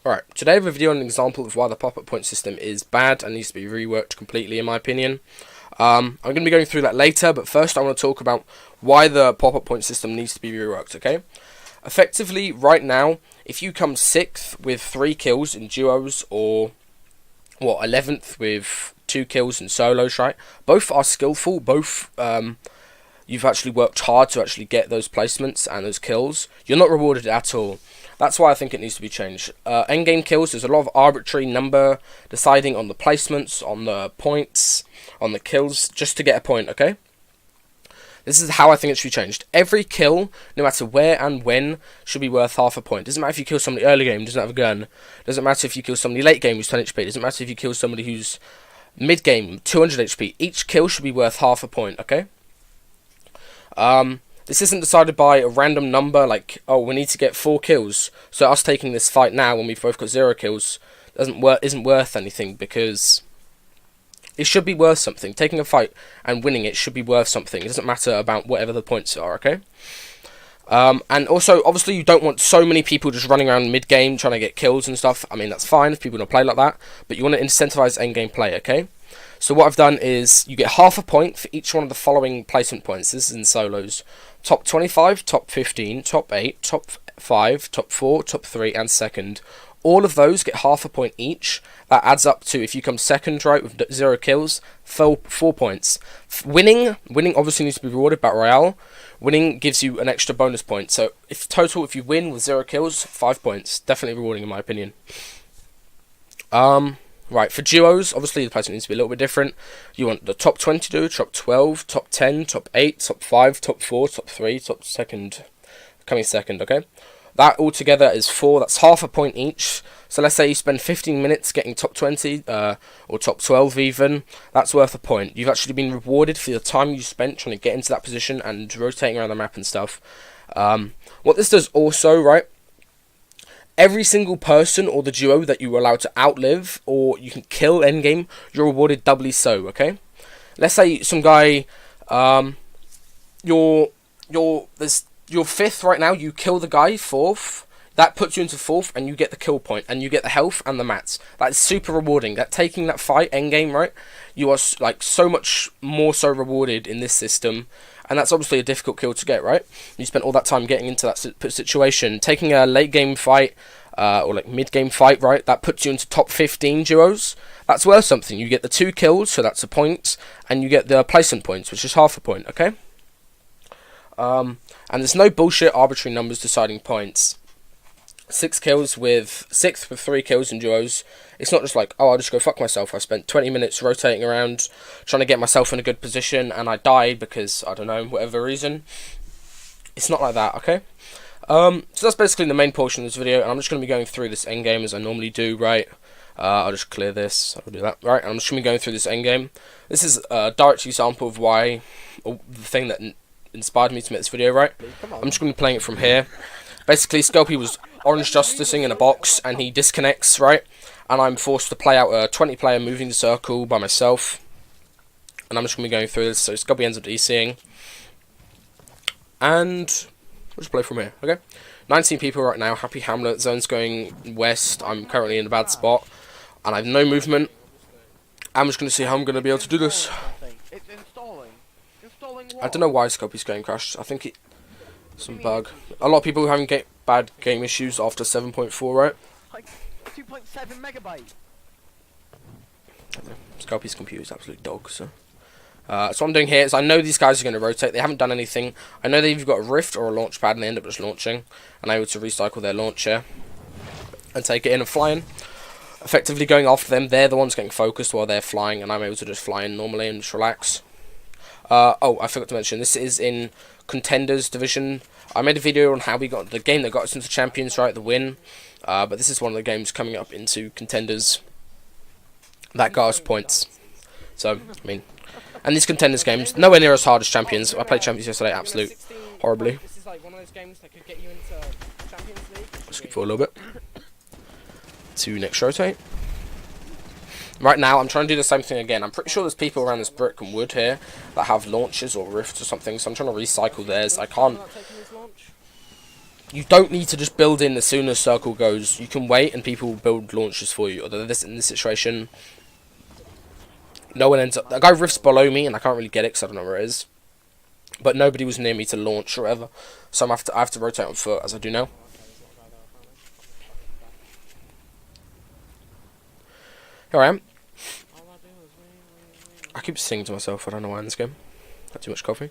Alright, today I have a video on an example of why the pop-up point system is bad and needs to be reworked completely in my opinion. I'm going to be going through that later, but first I want to talk about why the pop-up point system needs to be reworked, okay? Effectively, right now, if you come 6th with 3 kills in duos, or 11th with 2 kills in solos, right? Both are skillful, both you've actually worked hard to actually get those placements and those kills. You're not rewarded at all. That's why I think it needs to be changed. Endgame kills, there's a lot of arbitrary number deciding on the placements, on the points, on the kills, just to get a point, okay? This is how I think it should be changed. Every kill, no matter where and when, should be worth half a point. Doesn't matter if you kill somebody early game who doesn't have a gun. Doesn't matter if you kill somebody late game who's 10 HP. Doesn't matter if you kill somebody who's mid game, 200 HP. Each kill should be worth half a point, okay? This isn't decided by a random number, like, oh, we need to get 4 kills. So us taking this fight now when we've both got 0 kills isn't worth anything, because it should be worth something. Taking a fight and winning it should be worth something. It doesn't matter about whatever the points are, okay? And also, obviously, you don't want so many people just running around mid-game trying to get kills and stuff. I mean, that's fine if people don't play like that, but you want to incentivize end-game play, okay? So what I've done is, you get half a point for each one of the following placement points. This is in solos. Top 25, top 15, top 8, top 5, top 4, top 3, and second. All of those get half a point each. That adds up to, if you come second, right, with 0 kills, 4 points. Winning obviously needs to be rewarded, Battle Royale. Winning gives you an extra bonus point. So, if you win with 0 kills, 5 points. Definitely rewarding in my opinion. Right, for duos, obviously the placement needs to be a little bit different. You want the top 22, top 12, top 10, top 8, top 5, top 4, top 3, top second, coming second, okay? That altogether is 4, that's half a point each. So let's say you spend 15 minutes getting top 20, or top 12 even, that's worth a point. You've actually been rewarded for the time you spent trying to get into that position and rotating around the map and stuff. What this does also, right, every single person or the duo that you were allowed to outlive or you can kill endgame, you're rewarded doubly so, okay? Let's say some guy, you're 5th right now, you kill the guy 4th, that puts you into 4th and you get the kill point and you get the health and the mats. That's super rewarding. That taking that fight endgame, right, you are like so much more so rewarded in this system. And that's obviously a difficult kill to get, right? You spent all that time getting into that situation. Taking a late game fight, or like mid game fight, right? That puts you into top 15 duos. That's worth something. You get the 2 kills, so that's a point. And you get the placement points, which is half a point, okay? And there's no bullshit arbitrary numbers deciding points. 6th with 3 kills in duos. It's not just like, oh, I'll just go fuck myself. I spent 20 minutes rotating around, trying to get myself in a good position, and I died because, I don't know, whatever reason. It's not like that, okay? So that's basically the main portion of this video, and I'm just going to be going through this endgame as I normally do, right? I'll just clear this, I'll do that, right? And I'm just going to be going through this endgame. This is a direct example of why, or the thing that inspired me to make this video, right? I'm just going to be playing it from here. Basically, Skelpie was orange justicing in a box, and he disconnects, right? And I'm forced to play out a 20-player moving circle by myself. And I'm just going to be going through this, so Skelpie ends up DCing. And we'll just play from here, okay? 19 people right now, Happy Hamlet, zone's going west, I'm currently in a bad spot, and I have no movement. I'm just going to see how I'm going to be able to do this. I don't know why Skelpie's game crashed, I think it... some bug. A lot of people having bad game issues after 7.4, right? Like 2.7 megabyte. Skelpie's computer is absolute dog, so. So what I'm doing here is I know these guys are going to rotate. They haven't done anything. I know they've got a rift or a launch pad and they end up just launching. And I'm able to recycle their launcher and take it in and fly in. Effectively going after them. They're the ones getting focused while they're flying, and I'm able to just fly in normally and just relax. Oh, I forgot to mention, this is in Contenders Division. I made a video on how we got the game that got us into Champions, right, the win. But this is one of the games coming up into Contenders that got us points. So, I mean, and these Contenders games, nowhere near as hard as Champions. I played Champions yesterday, absolute horribly. This is like one of those games that could get you into Champions League. Skip for a little bit. To next rotate. Right now, I'm trying to do the same thing again. I'm pretty sure there's people around this brick and wood here that have launches or rifts or something, so I'm trying to recycle theirs. I can't... you don't need to just build in as soon as circle goes. You can wait and people build launchers for you. Although in this situation, no one ends up. That guy rifts below me and I can't really get it because I don't know where it is. But nobody was near me to launch or whatever. So I have to rotate on foot as I do now. Here I am. I keep singing to myself. I don't know why in this game. Had too much coffee.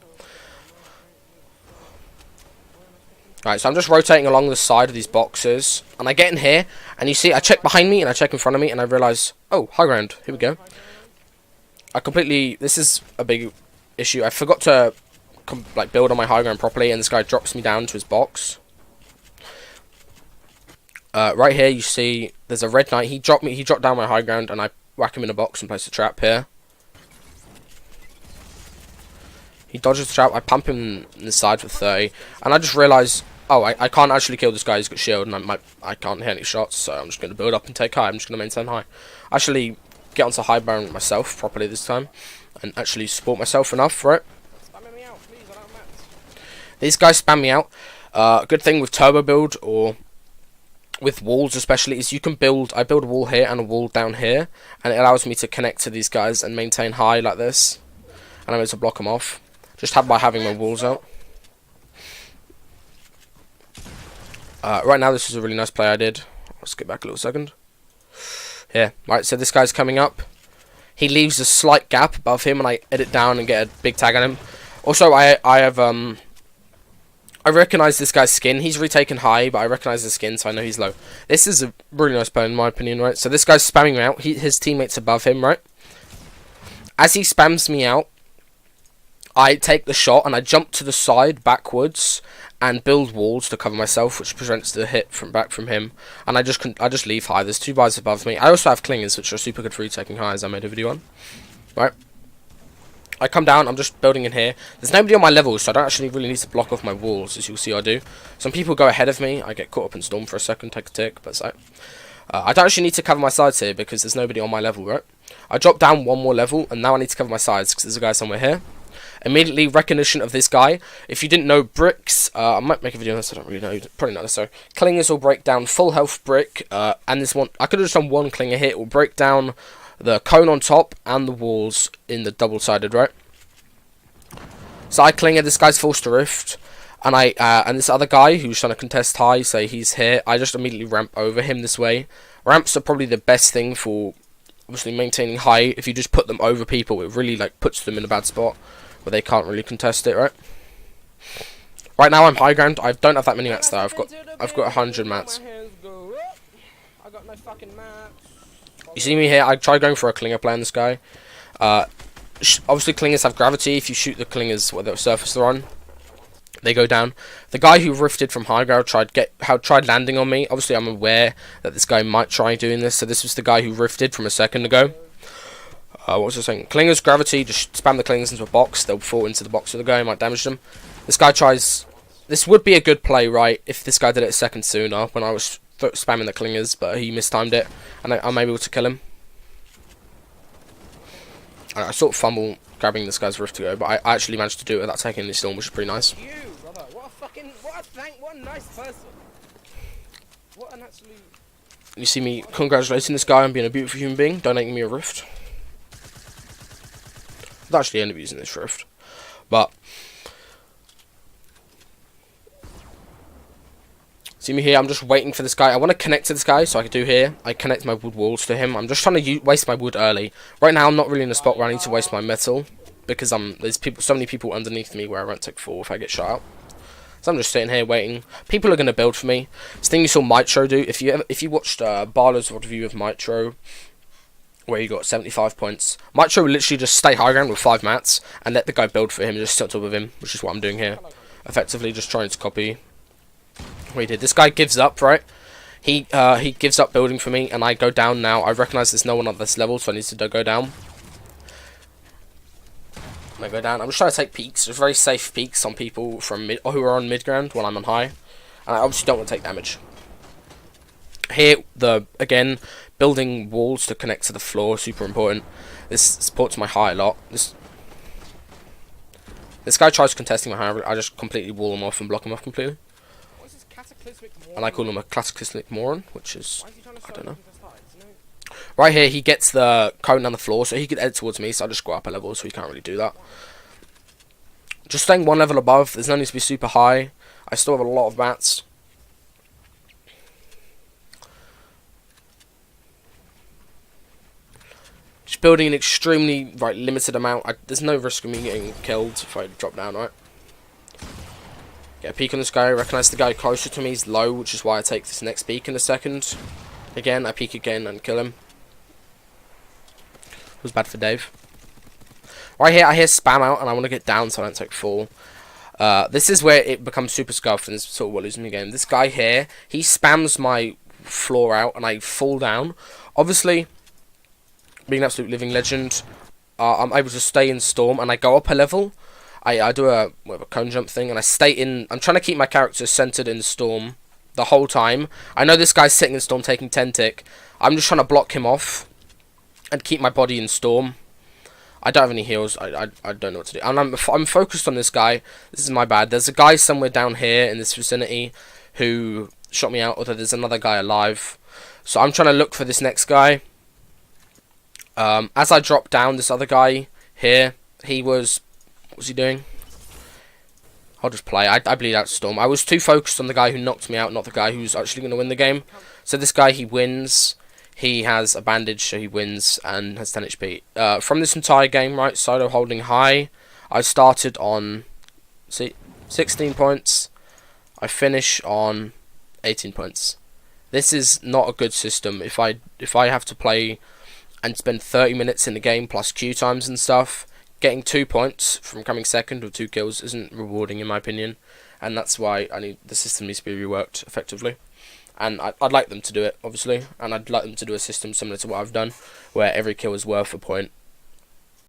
Alright, so I'm just rotating along the side of these boxes. And I get in here. And you see, I check behind me and I check in front of me. And I realise, oh, high ground. Here we go. This is a big issue. I forgot to build on my high ground properly. And this guy drops me down to his box. Right here, you see, there's a red knight. He dropped down my high ground. And I whack him in a box and place a trap here. He dodges the trap. I pump him in the side for 30. And I just realise, oh, I can't actually kill this guy. He's got shield. And I can't hit any shots. So I'm just going to build up and take high. I'm just going to maintain high. Actually get onto high ground myself properly this time. And actually support myself enough, right? Spam me out, please. I don't have mats. These guys spam me out. Good thing with turbo build or with walls especially is you can build. I build a wall here and a wall down here. And it allows me to connect to these guys and maintain high like this. And I'm able to block them off. Just by having my walls out. Right now, this is a really nice play I did. I'll skip back a little second. Here, right. So this guy's coming up. He leaves a slight gap above him, and I edit down and get a big tag on him. Also, I recognise this guy's skin. He's retaken high, but I recognise the skin, so I know he's low. This is a really nice play in my opinion, right? So this guy's spamming me out. His teammate's above him, right? As he spams me out, I take the shot and I jump to the side backwards and build walls to cover myself, which prevents the hit from him. And I just leave high. There's 2 bars above me. I also have clingers, which are super good for retaking high, as I made a video on. Right. I come down. I'm just building in here. There's nobody on my level, so I don't actually really need to block off my walls, as you'll see I do. Some people go ahead of me. I get caught up in storm for a second, take a tick, but so. I don't actually need to cover my sides here because there's nobody on my level, right? I drop down 1 more level, and now I need to cover my sides because there's a guy somewhere here. Immediately recognition of this guy. If you didn't know, bricks, I might make a video on this, I don't really know, probably not necessary. Clingers will break down full health brick, and this one, I could have just done 1 clinger hit, it will break down the cone on top and the walls in the double-sided, right? So I clinger, this guy's forced to rift, and and this other guy who's trying to contest high, say he's here, I just immediately ramp over him this way. Ramps are probably the best thing for, obviously, maintaining high. If you just put them over people, it really, puts them in a bad spot where they can't really contest it, right? Right now I'm high ground. I don't have that many mats though. I've got 100 mats. I got no fucking mats. You see me here? I try going for a clinger play on this guy. Obviously clingers have gravity. If you shoot the clingers whether surface they're on, they go down. The guy who rifted from high ground tried landing on me. Obviously I'm aware that this guy might try doing this. So this was the guy who rifted from a second ago. What was I saying? Clingers, gravity, just spam the clingers into a box. They'll fall into the box of the guy, might damage them. This guy tries... This would be a good play, right, if this guy did it a second sooner when I was spamming the clingers, but he mistimed it, and I'm able to kill him. I sort of fumble grabbing this guy's rift to go, but I actually managed to do it without taking any storm, which is pretty nice. You, brother, what a nice person. What an absolute... You see me congratulating this guy on being a beautiful human being, donating me a rift. I'd actually end up using this rift, but see me here, I'm just waiting for this guy. I want to connect to this guy, so I can do here. I connect my wood walls to him. I'm just trying to waste my wood early. Right now I'm not really in a spot where I need to waste my metal because there's so many people underneath me where I won't take 4 if I get shot out. So I'm just sitting here waiting. People are going to build for me. This thing you saw Mitro do. If you watched Barlow's review of Mitro, where he got 75 points. Mitro will literally just stay high ground with 5 mats and let the guy build for him and just sit on top of him, which is what I'm doing here. Effectively just trying to copy what he did. This guy gives up, right? He gives up building for me and I go down now. I recognise there's no one at this level, so I need to go down. I go down. I'm just trying to take peeks. There's very safe peeks on people from who are on mid ground when I'm on high. And I obviously don't want to take damage. Here, again, building walls to connect to the floor, super important. This supports my high a lot. This guy tries contesting my high, I just completely wall him off and block him off completely. What's this cataclysmic moron. and I call him a cataclysmic moron, which is Why is he trying to I show don't know. off his height? You know? Right here, he gets the cone down the floor, so he could head towards me, so I just go up a level, so he can't really do that. Just staying one level above, there's no need to be super high. I still have a lot of mats. Just building an extremely limited amount. There's no risk of me getting killed if I drop down, right? Get a peek on this guy, recognise the guy closer to me is low, which is why I take this next peek in a second. Again, I peek again and kill him. It was bad for Dave. Right here, I hear spam out, and I want to get down so I don't take fall. This is where it becomes super scuffed, and this is sort of what losing the game. This guy here, he spams my floor out, and I fall down. Obviously, being an absolute living legend, I'm able to stay in Storm, and I go up a level. I do a cone jump thing, and I stay in. I'm trying to keep my character centered in Storm the whole time. I know this guy's sitting in Storm taking 10 tick. I'm just trying to block him off and keep my body in Storm. I don't have any heals. I don't know what to do. And I'm focused on this guy. This is my bad. There's a guy somewhere down here in this vicinity who shot me out, although there's another guy alive. So I'm trying to look for this next guy. As I drop down, this other guy here, he was... What was he doing? I'll just play. I bleed out Storm. I was too focused on the guy who knocked me out, not the guy who's actually going to win the game. So this guy, he wins. He has a bandage, so he wins, and has 10 HP. From this entire game, right, solo holding high, I started on 16 points. I finish on 18 points. This is not a good system. If I have to play and spend 30 minutes in the game plus queue times and stuff, getting 2 points from coming second with 2 kills isn't rewarding in my opinion, and that's why the system needs to be reworked effectively. And I'd like them to do it, obviously, and I'd like them to do a system similar to what I've done, where every kill is worth a point,